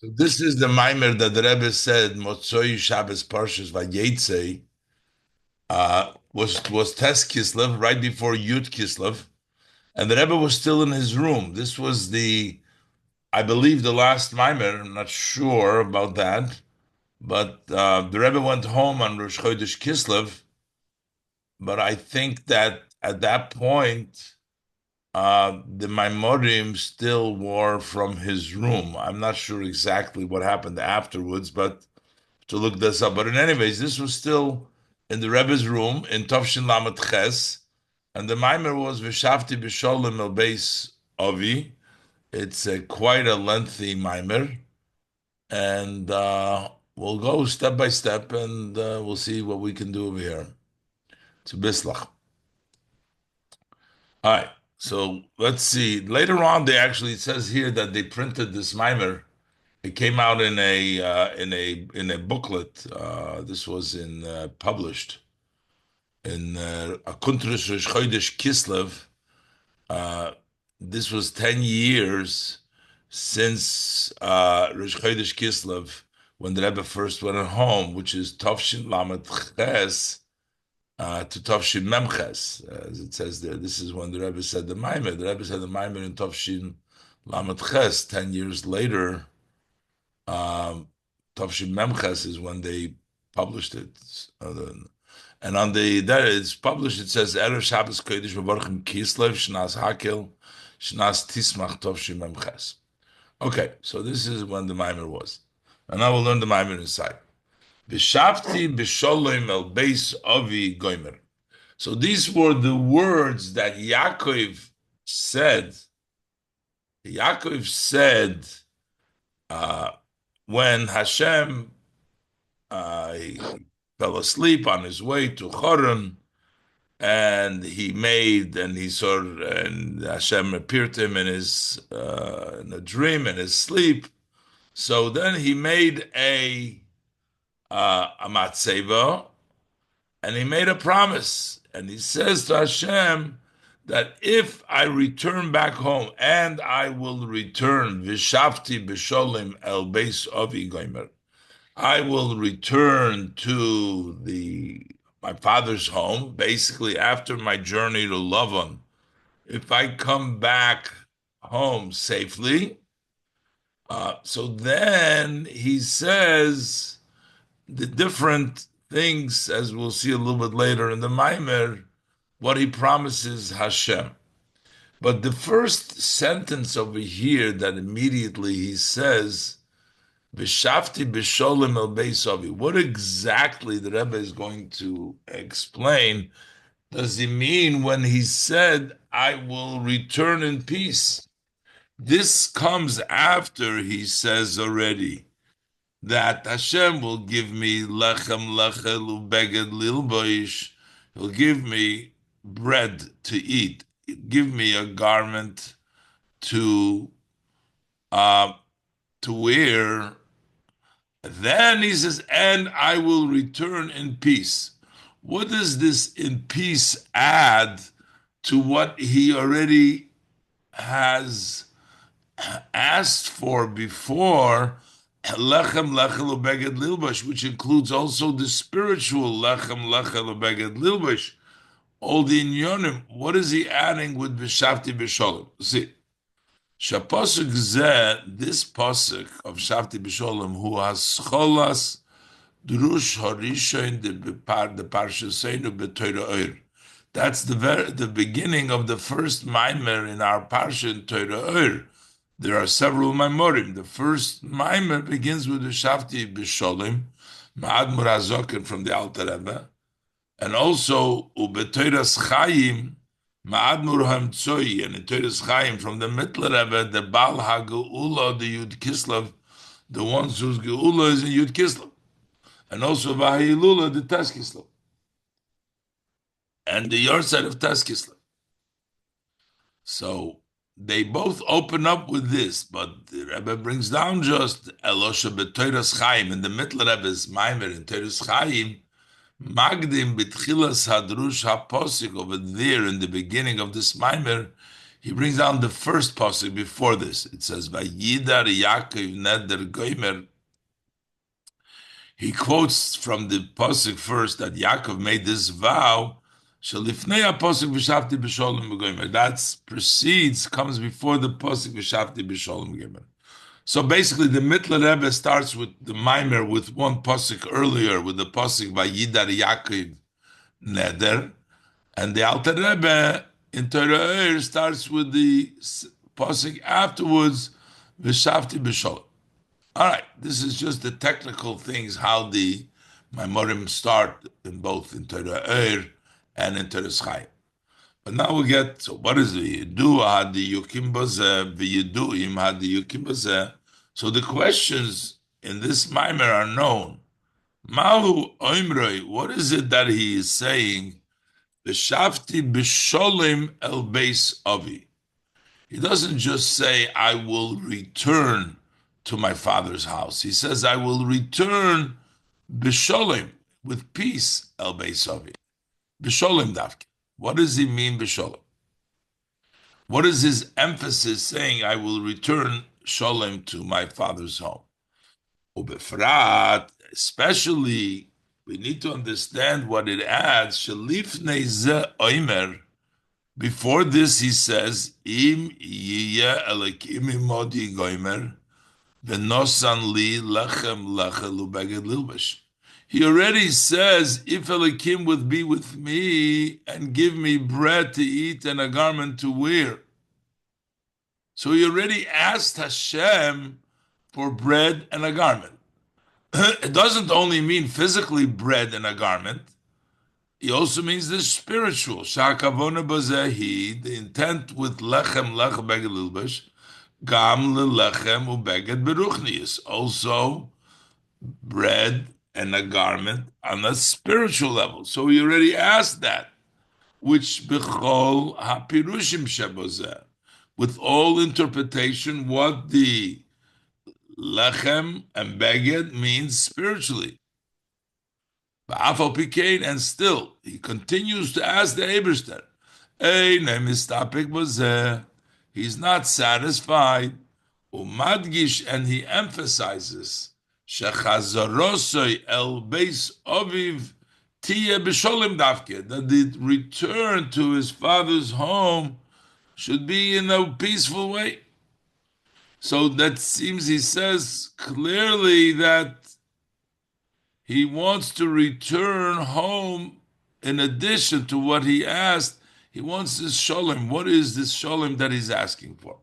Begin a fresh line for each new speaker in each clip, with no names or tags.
So this is the mimer that the Rebbe said, Mוצאי Shabbos Parshas Vayetze, was Tes Kislev right before Yud Kislev, and the Rebbe was still in his room. This was I believe, the last mimer. I'm not sure about that, but the Rebbe went home on Rosh Chodesh Kislev. But I think that at that point, the Maimorim still were from his room. I'm not sure exactly what happened afterwards, but to look this up. But in any case, this was still in the Rebbe's room in Tovshin Lamet Ches, and the Maimer was V'shavti b'sholem el beis Avi. It's quite a lengthy Maimer, and we'll go step by step, and we'll see what we can do over here. To Bislach. All right. So let's see. Later on, it says here that they printed this Maimer. It came out in a booklet. This was published in a Kuntrus Rosh Chodesh Kislev. This was 10 years since Rosh Chodesh Kislev, when the Rebbe first went home, which is Tovshin Lamed Ches to Tovshin Memches, as it says there. This is when the Rebbe said the Maimer. The Rebbe said the Maimer in Tovshin Lamed Ches. 10 years later, Tavshin Memches is when they published it. And on there it's published, it says, Erev Shabbos Kodesh Mevorchim Kislev, Shnas Hakel, Shnas Tismach Tavshin Memches. Okay, so this is when the Maimer was. And now we'll learn the Maimer inside. V'shavti b'sholem el beis Avi goimer. So these were the words that Yaakov said. Yaakov said, when Hashem he fell asleep on his way to Choron, and he saw, and Hashem appeared to him in a dream, in his sleep. So then he made a matzeva, and he made a promise, and he says to Hashem that if I return back home, and I will return, v'shavti b'sholim el beis Avi goimer, I will return to my father's home, basically after my journey to Lavan. If I come back home safely, so then he says the different things, as we'll see a little bit later in the Maimer, what he promises Hashem. But the first sentence over here that immediately he says, V'shavti b'sholem el beis Avi. What exactly the Rebbe is going to explain does he mean when he said, I will return in peace? This comes after he says already that Hashem will give me lechem lechel ubeged lilboish. He'll give me bread to eat. Give me a garment to wear. Then he says, and I will return in peace. What does this in peace add to what he already has asked for before? Lechem lechel ubeged lilbosh, which includes also the spiritual lechem lechel ubeged lilbosh. All the inyonim. What is he adding with b'shavti b'sholem? See, shapasuk zeh, this pasuk of shavti b'sholem, who has scholas drush harishain the parshaseinu b'toira oir. That's the beginning of the first maimer in our parsha in Torah oir. There are several Maimorim. The first Maimer begins with the Shavti B'Sholim, Ma'ad Murazokin from the Alter Rebbe, and also Ubetoiras Chaim, Ma'ad Murham Tzoi, and Toiras Chaim from the Mittler Rebbe, the Baal HaGeula, the Yud Kislev, the ones whose Geula is in Yud Kislev, and also Vahilula, the Tes Kislev, and the Yortzeit of Tes Kislev. So they both open up with this, but the Rebbe brings down just Elosha b'Toiras Chaim in the Mittler Rebbe's Maimer in Toiras Chaim, Magdim b'Tchilas Hadrush HaPosik over there in the beginning of this Maimer. He brings down the first pasuk before this. It says, "Vayidar Yaakov neder goymer." He quotes from the pasuk first that Yaakov made this vow. Shalifnei pasuk v'shavti b'sholem v'goymer. That precedes, comes before the pasuk v'shavti b'sholem v'goymer. So basically, the Mittler Rebbe starts with the Maimer with one pasuk earlier, with the pasuk Vayidar Yaakov neder, and the Alter Rebbe in Torah starts with the pasuk afterwards, v'shavti b'sholem. All right, this is just the technical things, how the Maimorim start in both in Torah and in Torah Chaim. But now we get, so what is the Yidu Hadi Yukim Bazeh, V'Yiduim Hadi Yukim Bazeh? So the questions in this Maimer are known. Mahu Oimroi, what is it that he is saying? V'Shavti B'Sholim El Beis Avi. He doesn't just say, I will return to my father's house. He says, I will return b'sholim, with peace, el beisavi. B'sholim davke. What does he mean b'sholim? What is his emphasis saying, I will return sholem to my father's home? Ubefrat, especially, we need to understand what it adds. Shalifnei ze oimer. Before this, he says, Im yiyeh elekim imodi goimer. He already says, if Elohim would be with me and give me bread to eat and a garment to wear. So he already asked Hashem for bread and a garment. It doesn't only mean physically bread and a garment. It also means the spiritual. Shakavona bazehi, the intent with lechem beged lilbash. Gam lelechem ubeged beruchnius. Also, bread and a garment on a spiritual level. So we already asked that, which bechol hapirushim shebozeh, with all interpretation, what the lechem and beged means spiritually. And still, he continues to ask the Eberster, he's not satisfied. Umadgish, and he emphasizes, Shechazarosoi el beis aviv tiye b'sholim davke, that the return to his father's home should be in a peaceful way. So that seems, he says clearly that he wants to return home in addition to what he asked. He wants this sholem. What is this sholem that he's asking for?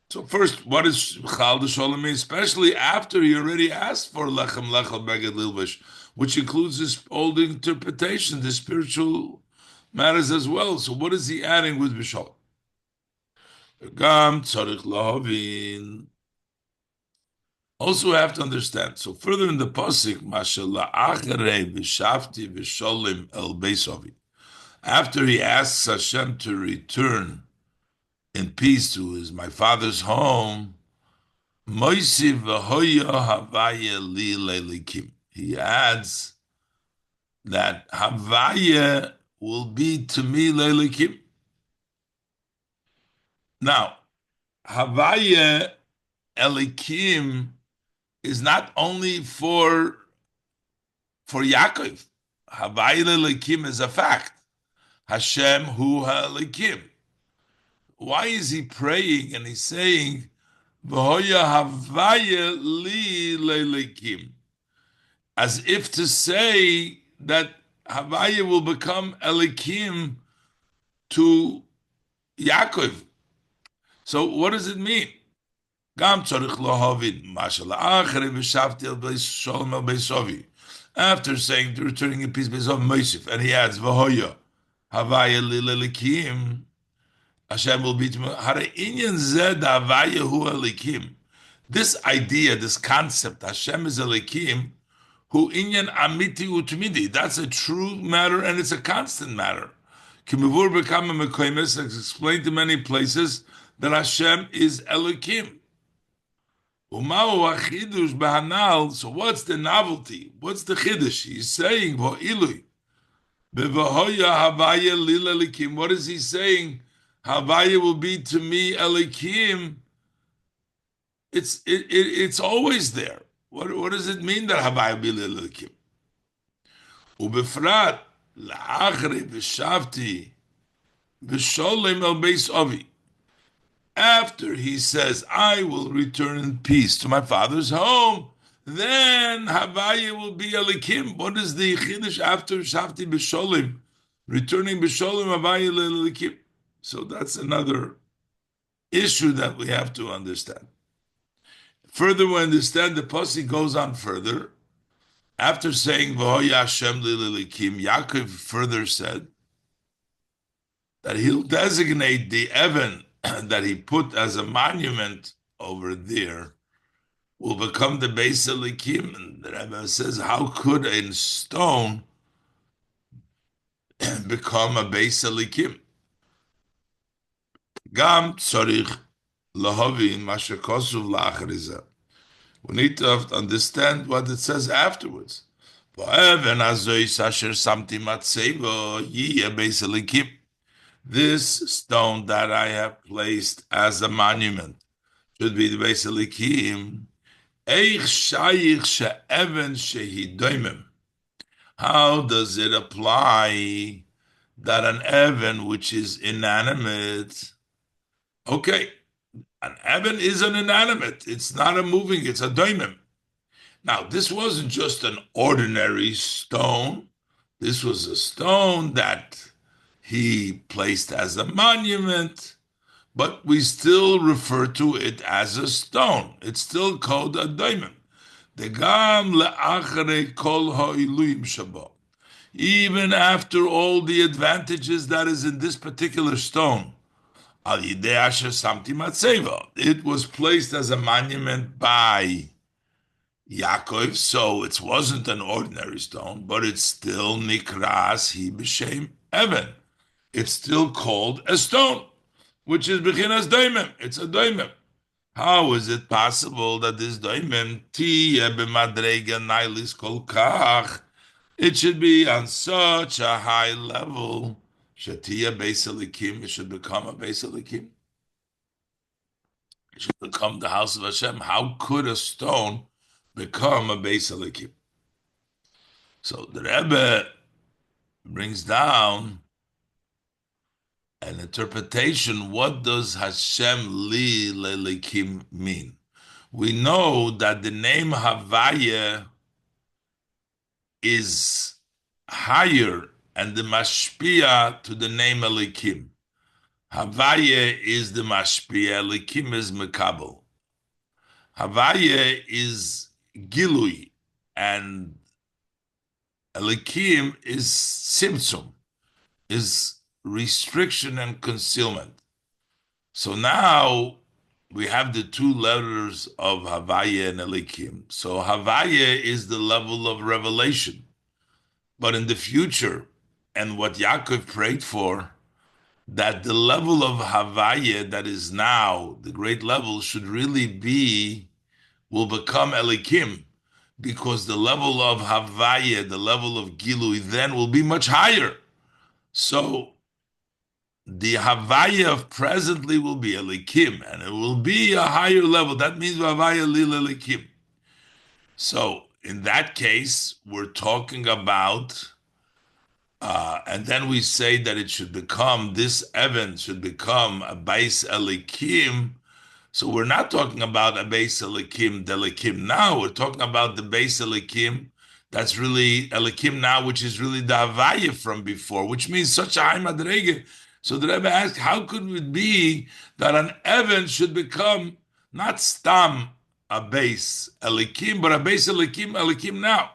So first, what is chal the sholem, especially after he already asked for lechem lechel beged lilvish, which includes this old interpretation, the spiritual matters as well. So what is he adding with b'sholem? Gam tzarich lahavin. Also, we have to understand. So further in the pasuk, mashallah acharei v'shavti v'sholim el beisavi. After he asks Hashem to return in peace to my father's home, Moisiv v'hoya havaya li leilikim. He adds that havaya will be to me leilikim. Now, havaya elikim is not only for Yaakov. Havaya leilikim is a fact. Hashem hu ha'elikim. Why is he praying and he's saying, V'hoya havaya li leilikim? As if to say that havaya will become elikim to Yaakov. So what does it mean? Gam tzarich lahavin, mashallah acharei v'shavti el beis sholem el beisavi. After saying to returning in peace beisav Mosif, and he adds V'hoya havaya li leilikim, Hashem will be to me. This idea, this concept, Hashem is Elikim, who inyan amiti utmidi. That's a true matter and it's a constant matter. Kimivur become a mekoimes, it's explained to many places that Hashem is Elikim. Umau achidush bahanal. So what's the novelty? What's the chiddush? He's saying, Vo'ilui. Bevahoya havaya lil Elikim. What is he saying? Havaya will be to me Elikim. It's always there. What does it mean that Havaya will be Elikim? Ubefrat la'achri v'shavti v'sholem el beis avi. After he says, I will return in peace to my father's home, then Havaya will be Elikim. What is the Chiddush after Shavti B'Sholim? Returning B'Sholim Havaya Elikim. So that's another issue that we have to understand. Further, we understand the Pasuk goes on further. After saying V'hoya Hashem Elikim, Yaakov further said that he'll designate the Evan that he put as a monument over there will become the Beis Elikim. And the Rebbe says, how could a stone become a Beis Elikim? Gam tzarich lahavin ma shekosuv la'achriza. We need to understand what it says afterwards. V'even azois asher samti matzeva yiyeh Beis Elikim. This stone that I have placed as a monument should be the Beis Elikim. Eich shayich she'even shehidoimim. How does it apply that an Evan which is inanimate? Okay, an Evan is an inanimate. It's not a moving, it's a doimim. Now, this wasn't just an ordinary stone. This was a stone that he placed as a monument, but we still refer to it as a stone. It's still called a diamond. Even after all the advantages that is in this particular stone, it was placed as a monument by Yaakov, so it wasn't an ordinary stone, but it's still nikras hi b'shem Evan. It's still called a stone, which is bechinas doimim. It's a doimim. How is it possible that this doimim tiye b'madrega nailis kol kach? It should be on such a high level. Shetiya Beis Elikim. It should become a Beis Elikim. It should become the house of Hashem. How could a stone become a Beis Elikim? So the Rebbe brings down an interpretation. What does Hashem li lelikim mean? We know that the name Havaya is higher and the mashpia to the name Elikim. Havaya is the mashpia, Elikim is mekabel. Havaya is gilui and Elikim is simtsum, is restriction and concealment. So now we have the two letters of Havaya and Elikim. So Havaya is the level of revelation. But in the future, and what Yaakov prayed for, that the level of Havaya that is now, the great level, should really be, will become Elikim, because the level of Havaya, the level of Gilui, then will be much higher. So the Havaya of presently will be Elikim, and it will be a higher level. That means Havaya Lil Elikim. So in that case, we're talking about, and then we say that it should become, this Evan should become a Beis Elikim. So we're not talking about a Beis Elikim, the Elikim now. We're talking about the Beis Elikim that's really Elikim now, which is really the Havaya from before, which means such a high madrege. So the Rebbe asked, how could it be that an Evan should become not Stam, a Beis Elikim, but a Beis Elikim, Elikim now?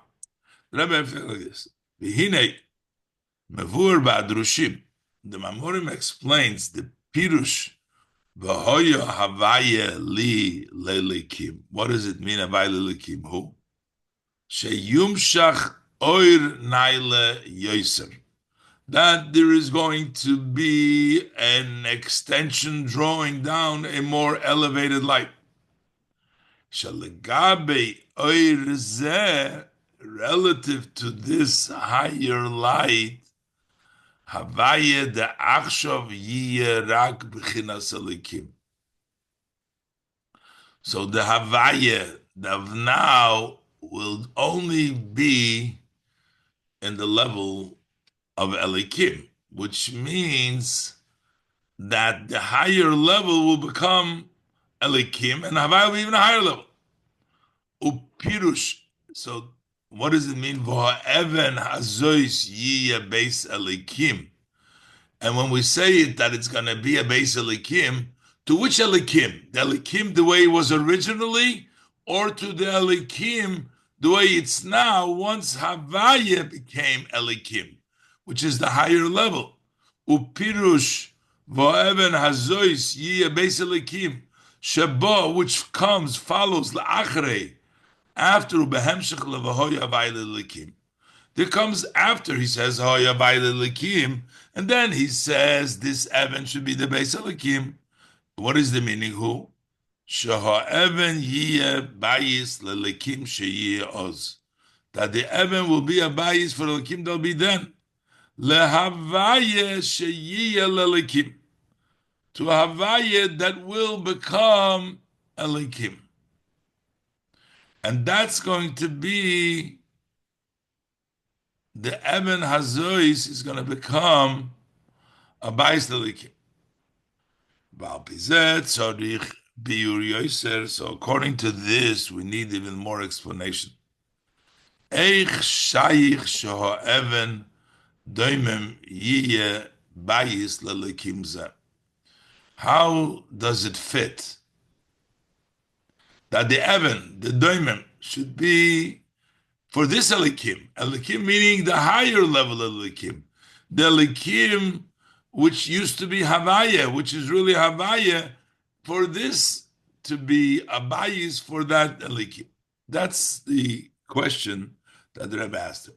The Rebbe said like this: V'hinei mevur ba'adrushim. The Mamorim explains the Pirush v'hoya Havaya li lelikim. What does it mean, Havaya lelikim? Who? Sheyumshach oir naile yoser. That there is going to be an extension drawing down a more elevated light. Shalegabe oir zeh, relative to this higher light, Havaya de achshav yiyeh rak b'chinas elikim. So the Havaya of now will only be in the level of Elikim, which means that the higher level will become Elikim, and Havaya will be even a higher level. Upirush. So what does it mean? V'ha'even hazois yiyeh beis Elikim. And when we say it, that it's going to be a base Elikim, to which Elikim? The Elikim the way it was originally, or to the Elikim the way it's now once Havaya became Elikim, which is the higher level. Upirush v'even hazois yiyeh base Elikim, sheba, which comes, follows la'achrei, after ubehemshech levahoya havaya Elikim. There comes after he says Hoya Baile Likim, and then he says this Evan should be the Beis Elikim. What is the meaning? Who? Shaha Evan Yiyeh Bayis Lelikim Sheyiyeh Oz. That the Evan will be a Bayis for Elikim, they'll be then. Lehavaye Sheyiyeh Lelikim. To a Havaye that will become Elikim. And that's going to be the Eben Hazois is going to become a Bais Lelikim. So according to this, we need even more explanation. Eich Shaykh Shoha Eben Doimem Yiyeh Bais Lelikim Zeh. How does it fit that the Eben, the Doimem, should be for this Elikim? Elikim meaning the higher level of Elikim. The Elikim which used to be Havaya, which is really Havaya, for this to be a bayis for that Elikim. That's the question that the Rebbe asked her.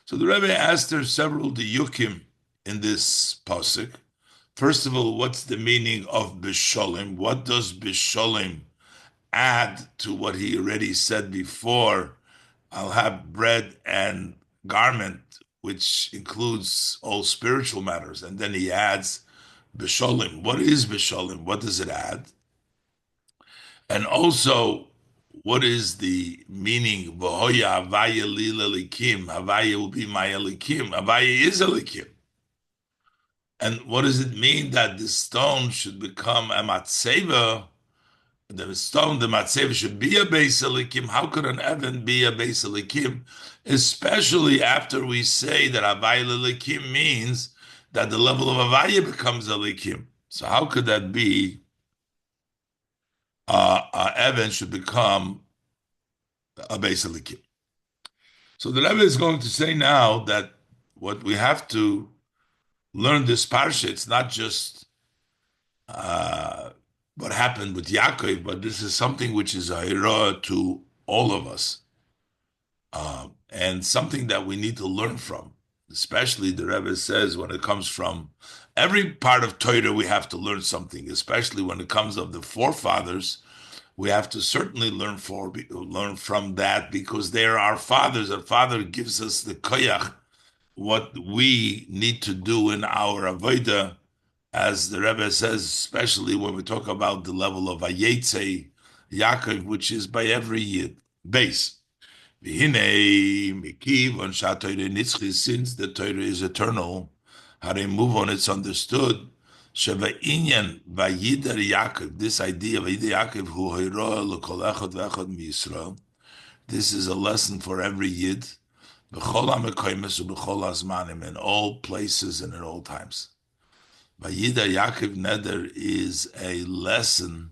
So the Rebbe asked her several diyukim in this pasuk. First of all, what's the meaning of Bisholim? What does Bisholim add to what he already said before? I'll have bread and garment, which includes all spiritual matters. And then he adds Bisholim. What is Bisholim? What does it add? And also, what is the meaning? V'hoya Havaya li Elikim. Havaya will be my Elikim. Havaya is Elikim. And what does it mean that the stone should become a matzeva? The stone, the matzeva, should be a beis elikim. How could an Evan be a beis elikim? Especially after we say that Havaya elikim means that the level of Havaya becomes elikim. So how could that be? Evan should become a beis elikim. So the Rebbe is going to say now that what we have to learn this parsha, it's not just what happened with Yaakov, but this is something which is a hira to all of us, and something that we need to learn from. Especially the Rebbe says when it comes from every part of Torah, we have to learn something. Especially when it comes of the forefathers, we have to certainly learn from that because they are our fathers. Our father gives us the koyach, what we need to do in our avodah. As the Rebbe says, especially when we talk about the level of Vayetze, Yaakov, which is by every Yid, base. Since the Torah is eternal, how they move on, it's understood. Sheva'inyan Vayidar Yaakov, this idea of Vayidar Yaakov, who hoira l'kol echad ve'echad miYisrael, this is a lesson for every Yid, b'chol ha'mekoymes u'b'chol ha'zmanim, in all places and in all times. Vayida Yaakov Neder is a lesson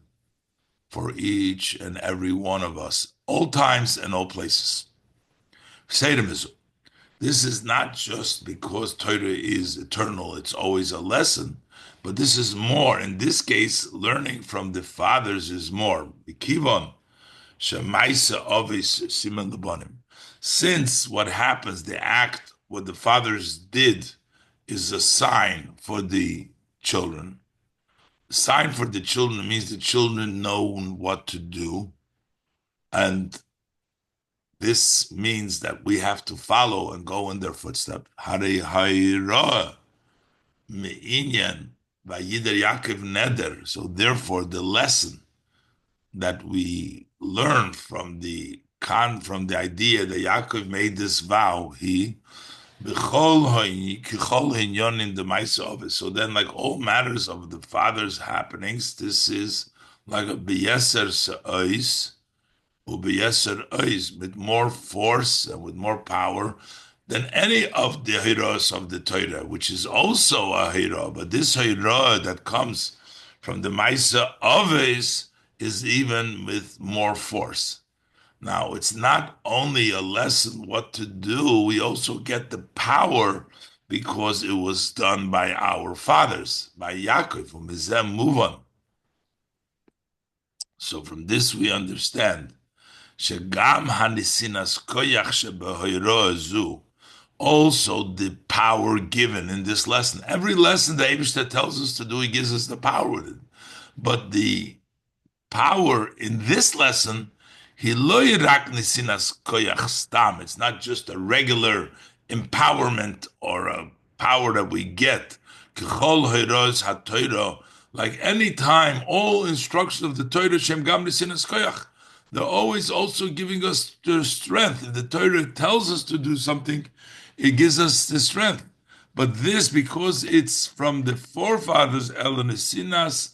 for each and every one of us, all times and all places. This is not just because Torah is eternal, it's always a lesson, but this is more. In this case, learning from the fathers is more. Kivon, Shemaisa Ovis Siman Lebanim. Since what happens, the act, what the fathers did, is a sign for the children. Sign for the children means the children know what to do. And this means that we have to follow and go in their footsteps. me'inyan vayider Yaakov neder. So therefore, the lesson that we learn from the idea that Yaakov made this vow, he kichol hinyon the ma'aseh of it. So then, like all matters of the father's happenings, this is like a beyeser se'ois, ubeyeser ois, with more force and with more power than any of the heroes of the Torah, which is also a hero. But this hero that comes from the ma'aseh ovis is even with more force. Now, it's not only a lesson what to do, we also get the power because it was done by our fathers, by Yaakov, from Mizem Muvan. So from this we understand, Shegam Hanisinas Koyach Shebehoiro Azu, also the power given in this lesson. Every lesson the Eibishter tells us to do, he gives us the power with it. But the power in this lesson, it's not just a regular empowerment or a power that we get. Like any time, all instructions of the Torah, Shem Gam Nesinas Koyach, they're always also giving us the strength. If the Torah tells us to do something, it gives us the strength. But this, because it's from the forefathers, El Nesinas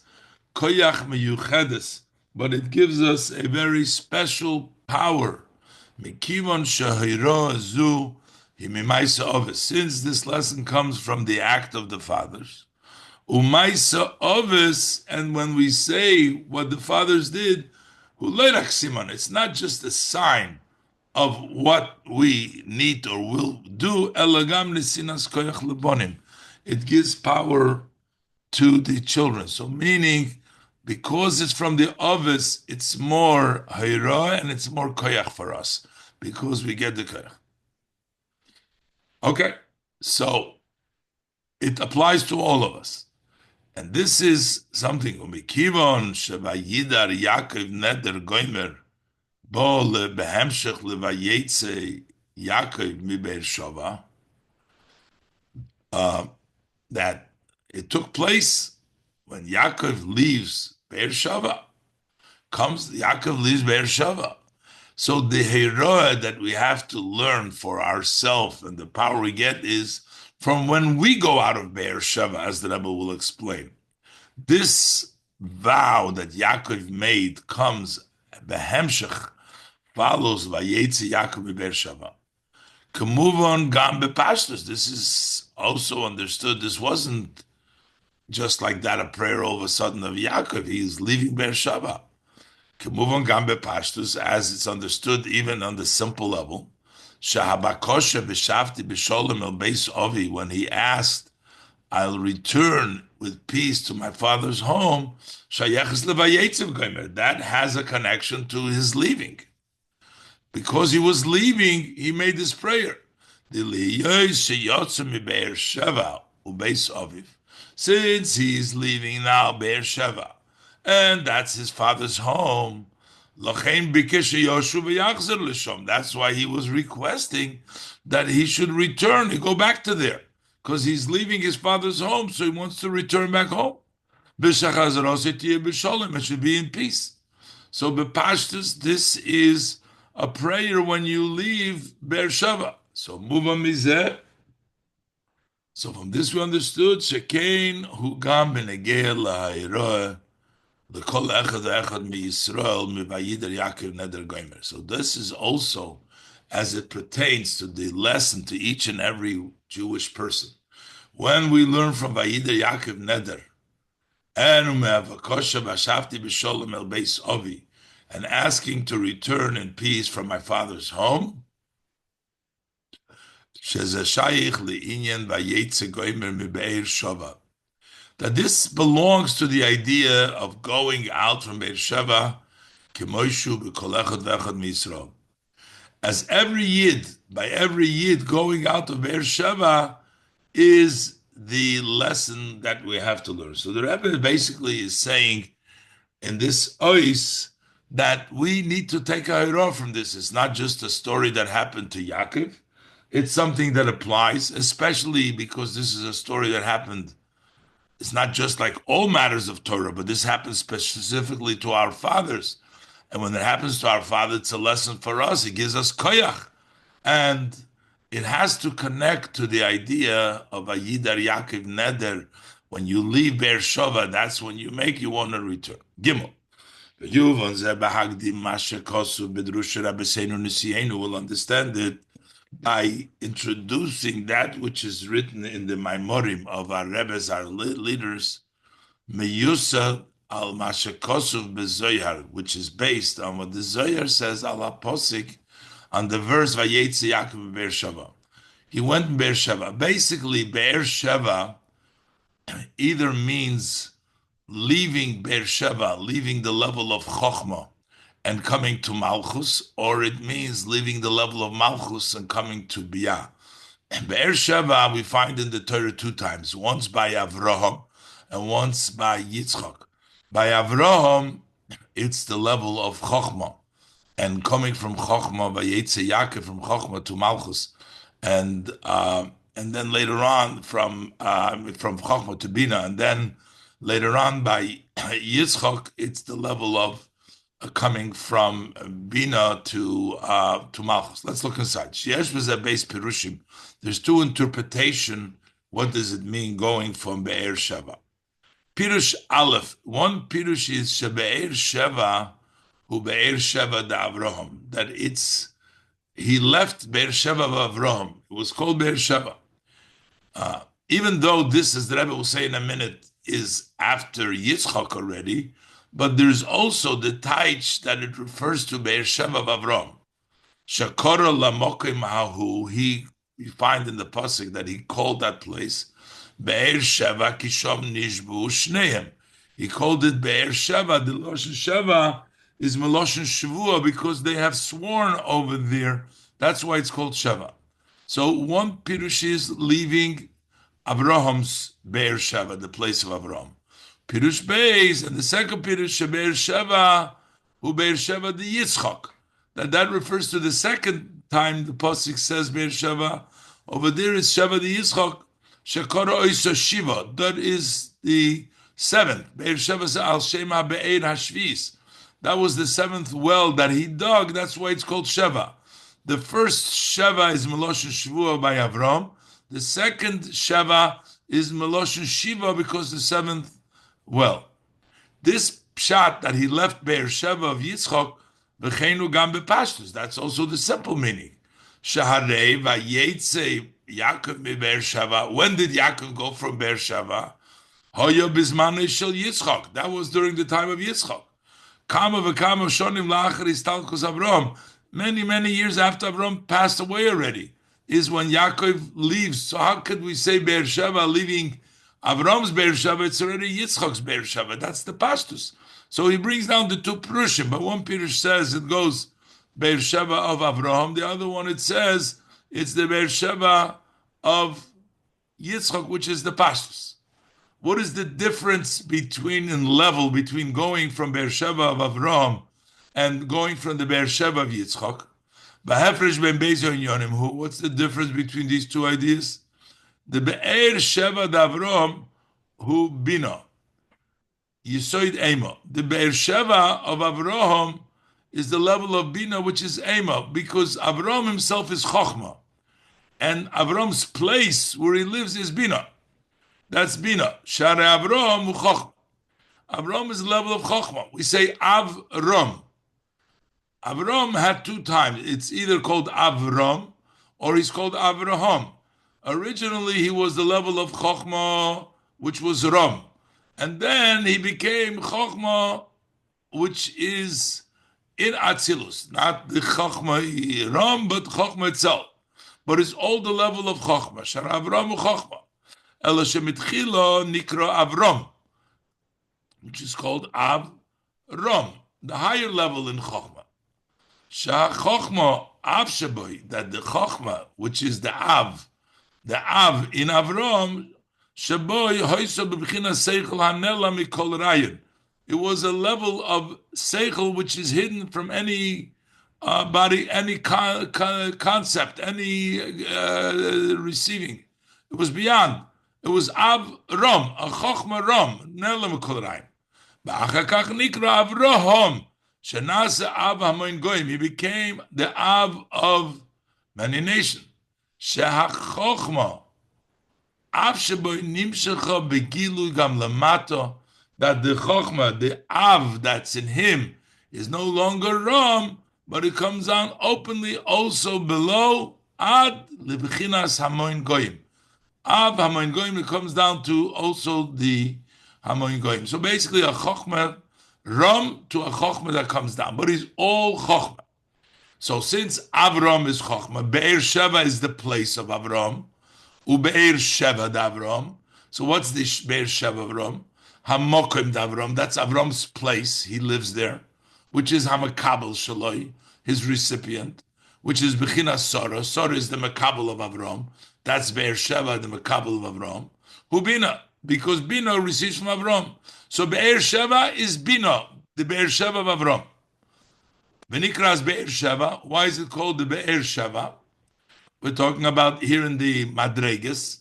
Koyach Meyuchedes, but it gives us a very special power. Mikivon Shahiro Azu Himimaisa Ovis. Since this lesson comes from the act of the fathers, Umaisa Ovis, and when we say what the fathers did, it's not just a sign of what we need or will do. Elagam Nesinas Koyach Lebonim. It gives power to the children. So meaning, because it's from the ovis, it's more hayra and it's more koyach for us because we get the koyach. Okay, so it applies to all of us, and this is something. Umikivon shevayidar Yaakov neder goimer bo lebehemshech levayetze Yaakov mi Beersheva. That it took place when Yaakov leaves Beersheva. Yaakov leaves Beersheva. So the heroa that we have to learn for ourselves and the power we get is from when we go out of Beersheva, as the Rebbe will explain. This vow that Yaakov made comes, behemshech, follows Vayetze Yaakov Beersheva. Kemuvon gam bepashtus. This is also understood. This wasn't just like that, a prayer all of a sudden of Yaakov. He's leaving Beersheva. Kemuvon gam bepashtus, as it's understood even on the simple level. Shahabakosha b'shavti b'sholem el beis ovi, when he asked, I'll return with peace to my father's home. Shayeches levayetzev gomer. That has a connection to his leaving. Because he was leaving, he made this prayer. Since he's leaving now Beersheva, and that's his father's home, that's why he was requesting that he should return and go back to there, because he's leaving his father's home, so he wants to return back home. It should be in peace. So Bepashtus, this is a prayer when you leave Beersheva. So Muva Mizeh. So from this we understood Shekain Hu Gam Benegeh LaHayroeh L'Kol Echad Echad MiYisrael MiVayider Yaakov Neder Gomer. So this is also as it pertains to the lesson to each and every Jewish person. When we learn from Vayider Yaakov Neder and Umeavakosha Vashafti B'Sholem El Beis Ovi, and asking to return in peace from my father's home, that this belongs to the idea of going out from Beersheva, as every Yid, by every Yid going out of Beersheva is the lesson that we have to learn. So the Rebbe basically is saying in this ois that we need to take a hira from this. It's not just a story that happened to Yaakov. It's something that applies, especially because this is a story that happened It's not just like all matters of Torah, but this happens specifically to our fathers. And when it happens to our father, it's a lesson for us. It gives us koyach. And it has to connect to the idea of a Yidar Yaakov Neder. When you leave Be'er Sheva, that's when you want to return. Gimel. Will understand it by introducing that which is written in the Maimorim of our Rebbes, our leaders, Meyusa al Mashakosov bezoyar, which is based on what the Zoyar says al Posik on the verse Vayetze Yaakov Be'er Sheva. He went in Be'er Sheva. Basically, Be'er Sheva either means leaving Be'er Sheva, leaving the level of Chochmah and coming to Malchus, or it means leaving the level of Malchus and coming to Biyah. And Be'er Sheva we find in the Torah 2 times, once by Avraham and once by Yitzchak. By Avraham, it's the level of Chochmah, and coming from Chochmah, Vayetze Yaakov, from Chochmah to Malchus, and then later on from Chochmah to Bina, and then later on by Yitzchak, it's the level of coming from Bina to Malchus. Let's look inside. Sheyesh b'zeh beis pirushim. There's 2 interpretation. What does it mean going from Be'er Sheva? Pirush Aleph. One pirush is shebe'er Sheva hu Be'er Sheva da Avraham. That he left Be'er Sheva of Avraham. It was called Be'er Sheva. Even though this, as the Rebbe will say in a minute, is after Yitzchak already, but there's also the taich that it refers to Be'er Sheva of Avraham. Shakora lamokim hahu. We find in the pasuk that he called that place Be'er Sheva kishom nishbu shneim. He called it Be'er Sheva. The Loshen Sheva is Meloshen Shavua because they have sworn over there. That's why it's called Sheva. So one pirush is leaving Avraham's Be'er Sheva, the place of Avraham. Pirush Beis, and the second pirush Be'er Sheva, who Be'er Sheva the Yitzchak. That refers to the second time the pasuk says Be'er Sheva. Over there is Sheva the Yitzchak. Shekara Oisa Shiva. That is the 7th. Be'er Sheva al Shema Be'er Hashvis. That was the 7th well that he dug. That's why it's called Sheva. The first Sheva is Meloshen Shavua by Avram. The second Sheva is Meloshen Shiva because the 7th well. This pshat that he left Be'er Sheva of Yitzchak, v'cheinu gam bepashtus. That's also the simple meaning. Shaharei vayetze Yaakov mi Be'er Sheva. When did Yaakov go from Be'er Sheva? Hoya bizmanei shel Yitzchak. That was during the time of Yitzchak. Kama v'kama shonim la'achar istalkos Avram. Many years after Avram passed away already is when Yaakov leaves. So how could we say Be'er Sheva leaving Avram's Be'er Sheva? It's already Yitzchak's Be'er Sheva. That's the Pashtus. So he brings down the 2 Pirushim, but one Pirush says it goes Be'er Sheva of Avram. The other one it says it's the Be'er Sheva of Yitzchak, which is the Pashtus. What is the difference between going from Be'er Sheva of Avram and going from the Be'er Sheva of Yitzchak? What's the difference between these 2 ideas? The Be'er Sheva d'Avram hu Bina. Yisoid Ema. The Be'er Sheva of Avraham is the level of Bina, which is Ema, because Avram himself is Chochmah. And Avram's place where he lives is Bina. That's Bina. Share Avram hu Chochmah. Avram is the level of Chochmah. We say Avram. Avram had 2 times. It's either called Avram or he's called Avraham. Originally, he was the level of Chochmah, which was Ram. And then he became Chochmah, which is in Atzilus. Not the Chochmah Ram, but Chochmah itself. But it's all the level of Chochmah. Shar Avram Chochmah. Ela shemitchila nikra Avram, which is called Avram, the higher level in Chochmah. Shah Chochmah Av Shaboy, that the Chochmah, which is the Av in Avram, Shaboy Hoysa B'Bechina Seichel Hanela Mikol Rayon. It was a level of Seichel which is hidden from any body, any concept, any receiving. It was beyond. It was Av Rom, a Chochma Rom, Nelem Kolraim. Ba'achar kach nikra Avraham, shenase Av Hamoin Goyim. He became the Av of many nations. Shehachochma, Av sheboy nimshecha begilu gam lamato, that the Chochma, the Av that's in him, is no longer Rom, but it comes down openly also below Ad lebechinas Hamoin Goyim. Av Hamoin Goyim, it comes down to also the Hamoin Goyim. So basically a Chochma Ram to a Chochma that comes down, but it's all Chochma. So since Avram is Chochma, Be'er Sheva is the place of Avram, U'Be'er Sheva d'Avram. So what's the Be'er Sheva Avram? Hamokim d'Avram, that's Avram's place, he lives there, which is Hamakabel Shaloi, his recipient, which is Bechina Sora. Sora is the Makabel of Avram. That's Be'er Sheva, the Makabel of Avram. Who Bina? Because Bina receives from Avram. So Be'er Sheva is Bina, the Be'er Sheva of Avram. V'nikras Be'er Sheva. Why is it called the Be'er Sheva? We're talking about here in the Madreges.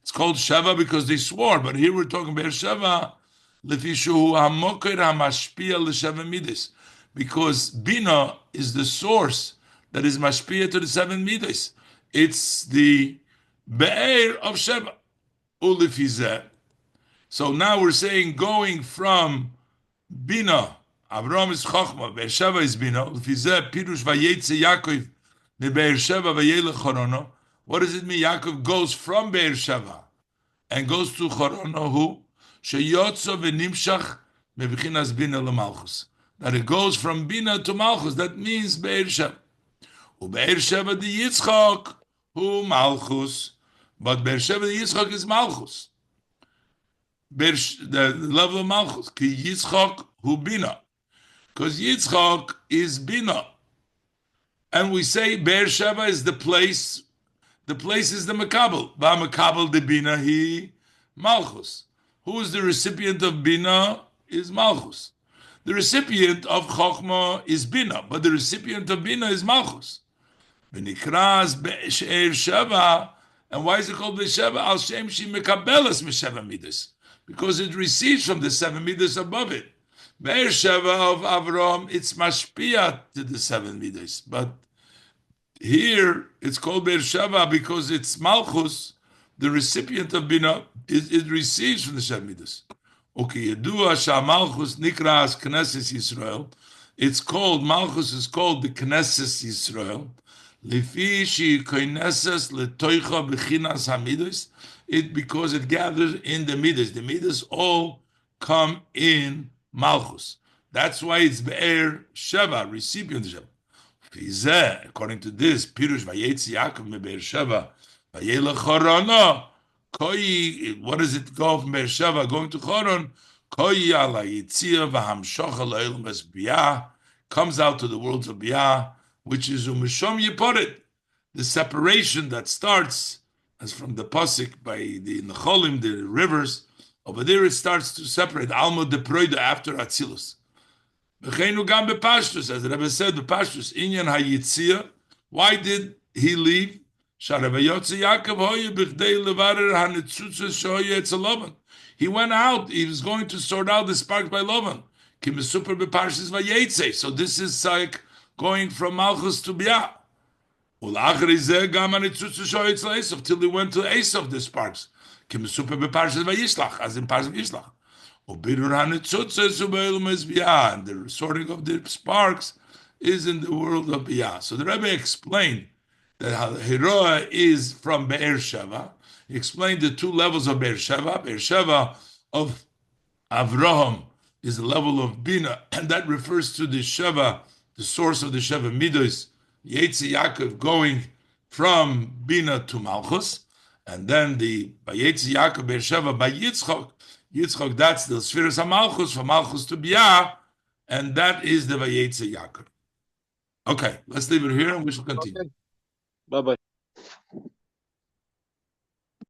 It's called Sheva because they swore, but here we're talking Be'er Sheva Lefishu Hamoker Hamashpia L'Sheva Midas. Because Bina is the source that is Mashpia to the 7 Midas. It's the Be'er of Sheva. Ulifizeh. So now we're saying going from Bina, Avram is Chochma, Be'er Sheva is Bina, Ulifizeh Pirush Vayetze Yaakov, the Be'er Sheva Vayelech Chorono. What does it mean? Yaakov goes from Be'er Sheva and goes to Chorono, who? Sheyotzo v'nimshach mevichinas Bina l'Malchus. That it goes from Bina to Malchus. That means Be'er Sheva. U'Be'er Sheva the Yitzchak, who Malchus. But Be'er Sheva the Yitzchak is Malchus. The level of Malchus. Ki Yitzchak hu Bina. Because Yitzchak is Bina. And we say Be'er Sheva is the place. The place is the Makabel. Ba Makabel de Bina he Malchus. Who is the recipient of Bina? Is Malchus. The recipient of Chochma is Bina, but the recipient of Bina is Malchus. V'nikras Be'er Sheva. And why is it called Be'er Sheva? Al Shem Shi Mekabelas Mesheva Midas. Because it receives from the 7 Midas above it. Be'er Sheva of Avram, it's Mashpia to the 7 Midas. But here, it's called Be'er Sheva because it's Malchus, the recipient of Bina, it receives from the 7 Midas. Okay, Yedua Malchus Nikras Knesset Yisrael. It's called, Malchus is called the Knesset Yisrael. Lefi Shi Knesset Letoicha Bechinas Hamidas. It because it gathers in the Midas. The Midas all come in Malchus. That's why it's Be'er Sheva, recipient of Sheva. Vizeh, according to this, Pirush Vayetze Yaakov me Be'er Sheva Vayelech Chorono. Koi, what does it go from Be'er Sheva going to Choron? Koi ala Yitzia v'hamshocha le'elam es Biyah, comes out to the worlds of Biyah, which is Umishom Yiporet, the separation that starts as from the Pasuk by the Necholim, the rivers. Over there it starts to separate Alma de Proida after Atzilus. V'cheinu gam bepashtus, as the Rebbe said, bepashtus inyan hayitzia. Why did he leave? He went out, he was going to sort out the sparks by Lavan. So this is like going from Malchus to Biyah. Till he went to Esav, the sparks. As in Parshat Yishlach. And the sorting of the sparks is in the world of Biyah. So the Rebbe explained that Heroa is from Be'er Sheva. He explained the 2 levels of Be'er Sheva. Be'er Sheva of Avraham is the level of Bina, and that refers to the Sheva, the source of the Sheva Midos, Yetze Yaakov going from Bina to Malchus, and then the Yetze Yaakov Be'er Sheva by Yitzchak. Yitzchak, that's the Spheres of Malchus, from Malchus to Biyah, and that is the Vayetze Yaakov. Okay, let's leave it here and we shall continue.
Okay. Bye-bye.